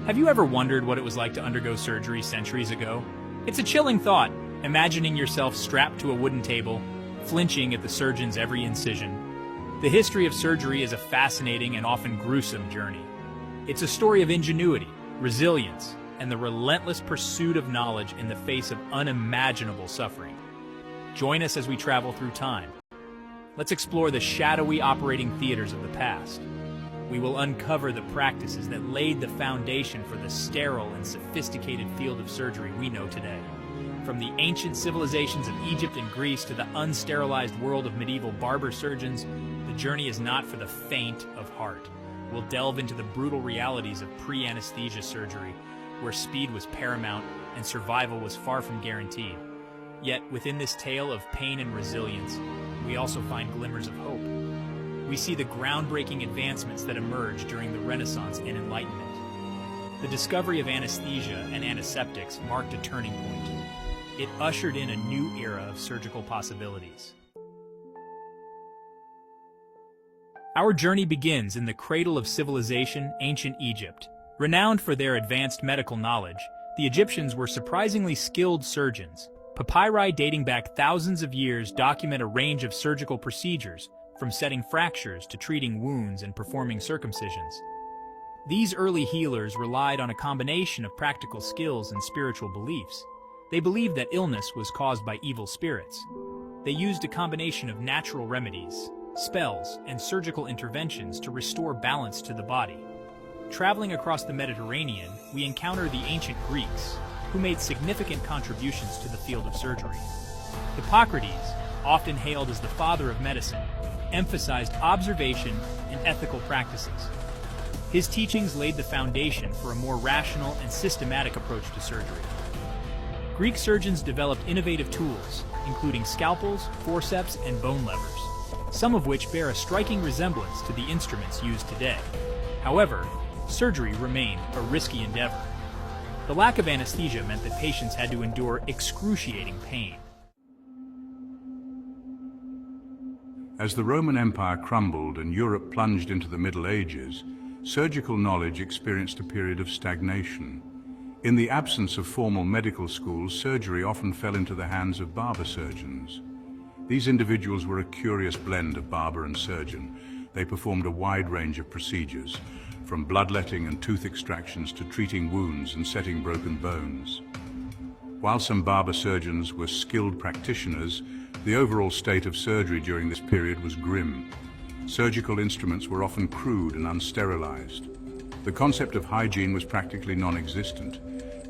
Have you ever wondered what it was like to undergo surgery centuries ago? It's a chilling thought, imagining yourself strapped to a wooden table, flinching at the surgeon's every incision. The history of surgery is a fascinating and often gruesome journey. It's a story of ingenuity, resilience, and the relentless pursuit of knowledge in the face of unimaginable suffering. Join us as we travel through time. Let's explore the shadowy operating theaters of the past. We will uncover the practices that laid the foundation for the sterile and sophisticated field of surgery we know today. From the ancient civilizations of Egypt and Greece to the unsterilized world of medieval barber surgeons, the journey is not for the faint of heart. We'll delve into the brutal realities of pre-anesthesia surgery, where speed was paramount and survival was far from guaranteed. Yet, within this tale of pain and resilience, we also find glimmers of hope. We see the groundbreaking advancements that emerged during the Renaissance and Enlightenment. The discovery of anesthesia and antiseptics marked a turning point. It ushered in a new era of surgical possibilities. Our journey begins in the cradle of civilization, ancient Egypt. Renowned for their advanced medical knowledge, the Egyptians were surprisingly skilled surgeons. Papyri dating back thousands of years document a range of surgical procedures, from setting fractures to treating wounds and performing circumcisions. These early healers relied on a combination of practical skills and spiritual beliefs. They believed that illness was caused by evil spirits. They used a combination of natural remedies, spells, and surgical interventions to restore balance to the body. Traveling across the Mediterranean, we encounter the ancient Greeks, who made significant contributions to the field of surgery. Hippocrates, often hailed as the father of medicine, emphasized observation and ethical practices. His teachings laid the foundation for a more rational and systematic approach to surgery. Greek surgeons developed innovative tools, including scalpels, forceps, and bone levers, some of which bear a striking resemblance to the instruments used today. However, surgery remained a risky endeavor. The lack of anesthesia meant that patients had to endure excruciating pain. As the Roman Empire crumbled and Europe plunged into the Middle Ages, surgical knowledge experienced a period of stagnation. In the absence of formal medical schools, surgery often fell into the hands of barber surgeons. These individuals were a curious blend of barber and surgeon. They performed a wide range of procedures, from bloodletting and tooth extractions to treating wounds and setting broken bones. While some barber surgeons were skilled practitioners, the overall state of surgery during this period was grim. Surgical instruments were often crude and unsterilized. The concept of hygiene was practically non-existent.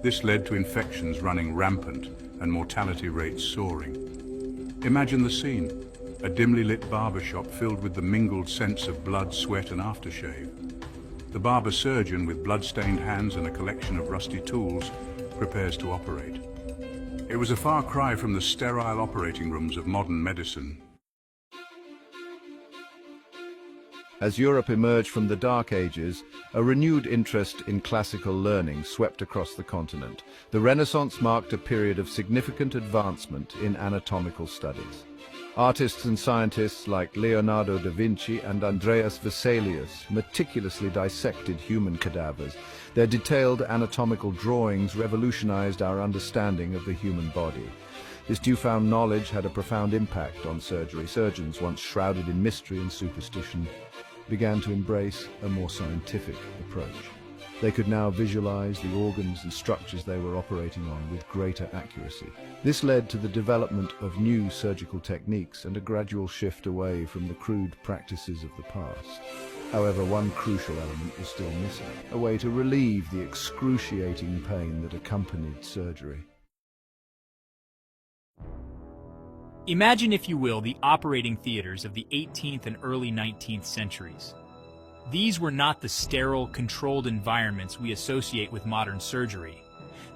This led to infections running rampant and mortality rates soaring. Imagine the scene: a dimly lit barber shop filled with the mingled scents of blood, sweat, and aftershave. The barber surgeon, with blood-stained hands and a collection of rusty tools, prepares to operate. It was a far cry from the sterile operating rooms of modern medicine. As Europe emerged from the Dark Ages, a renewed interest in classical learning swept across the continent. The Renaissance marked a period of significant advancement in anatomical studies. Artists and scientists like Leonardo da Vinci and Andreas Vesalius meticulously dissected human cadavers. Their detailed anatomical drawings revolutionized our understanding of the human body. This newfound knowledge had a profound impact on surgery. Surgeons, once shrouded in mystery and superstition, began to embrace a more scientific approach. They could now visualize the organs and structures they were operating on with greater accuracy. This led to the development of new surgical techniques and a gradual shift away from the crude practices of the past. However, one crucial element was still missing: a way to relieve the excruciating pain that accompanied surgery. Imagine, if you will, the operating theaters of the 18th and early 19th centuries. These were not the sterile, controlled environments we associate with modern surgery.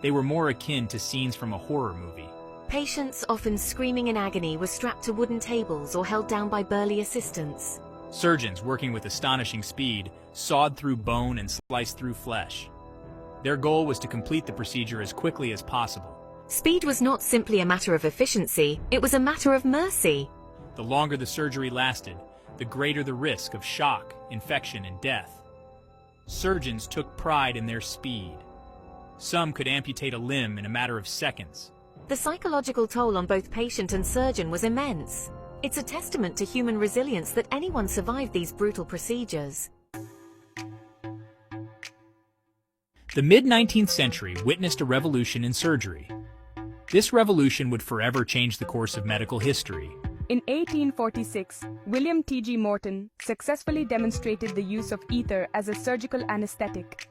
They were more akin to scenes from a horror movie. Patients, often screaming in agony, were strapped to wooden tables or held down by burly assistants. Surgeons, working with astonishing speed, sawed through bone and sliced through flesh. Their goal was to complete the procedure as quickly as possible. Speed was not simply a matter of efficiency, it was a matter of mercy. The longer the surgery lasted, the greater the risk of shock, infection, and death. surgeons took pride in their speed. Some could amputate a limb in a matter of seconds. The psychological toll on both patient and surgeon was immense. It's a testament to human resilience that anyone survived these brutal procedures. The mid-19th century witnessed a revolution in surgery. This revolution would forever change the course of medical history. In 1846, William T.G. Morton successfully demonstrated the use of ether as a surgical anesthetic.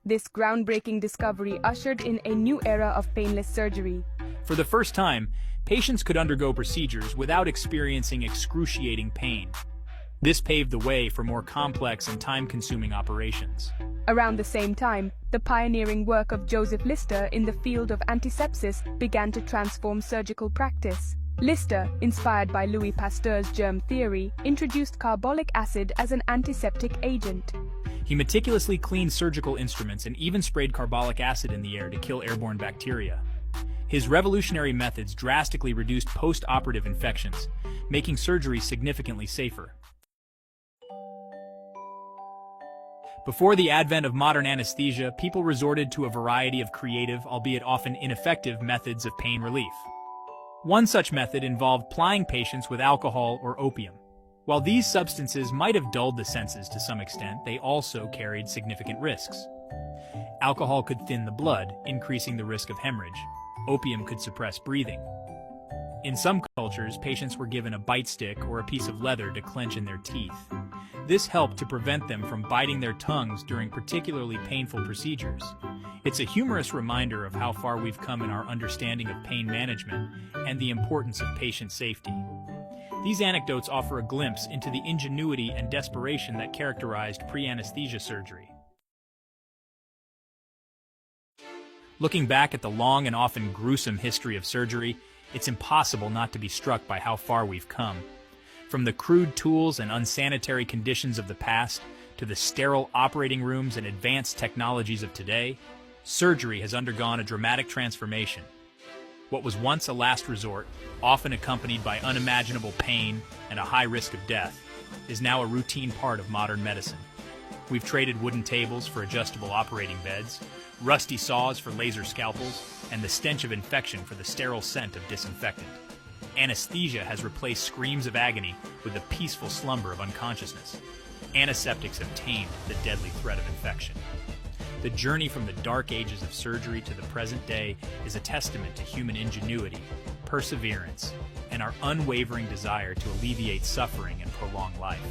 This groundbreaking discovery ushered in a new era of painless surgery. For the first time, patients could undergo procedures without experiencing excruciating pain. This paved the way for more complex and time-consuming operations. Around the same time, the pioneering work of Joseph Lister in the field of antisepsis began to transform surgical practice. Lister, inspired by Louis Pasteur's germ theory, introduced carbolic acid as an antiseptic agent. He meticulously cleaned surgical instruments and even sprayed carbolic acid in the air to kill airborne bacteria. His revolutionary methods drastically reduced post-operative infections, making surgery significantly safer. Before the advent of modern anesthesia, people resorted to a variety of creative, albeit often ineffective, methods of pain relief. One such method involved plying patients with alcohol or opium. While these substances might have dulled the senses to some extent, they also carried significant risks. Alcohol could thin the blood, increasing the risk of hemorrhage. Opium could suppress breathing. In some cultures, patients were given a bite stick or a piece of leather to clench in their teeth. This helped to prevent them from biting their tongues during particularly painful procedures. It's a humorous reminder of how far we've come in our understanding of pain management and the importance of patient safety. These anecdotes offer a glimpse into the ingenuity and desperation that characterized pre-anesthesia surgery. Looking back at the long and often gruesome history of surgery, it's impossible not to be struck by how far we've come. From the crude tools and unsanitary conditions of the past to the sterile operating rooms and advanced technologies of today, surgery has undergone a dramatic transformation. What was once a last resort, often accompanied by unimaginable pain and a high risk of death, is now a routine part of modern medicine. We've traded wooden tables for adjustable operating beds, rusty saws for laser scalpels, and the stench of infection for the sterile scent of disinfectant. Anesthesia has replaced screams of agony with the peaceful slumber of unconsciousness. Antiseptics have tamed the deadly threat of infection. The journey from the dark ages of surgery to the present day is a testament to human ingenuity, perseverance, and our unwavering desire to alleviate suffering and prolong life.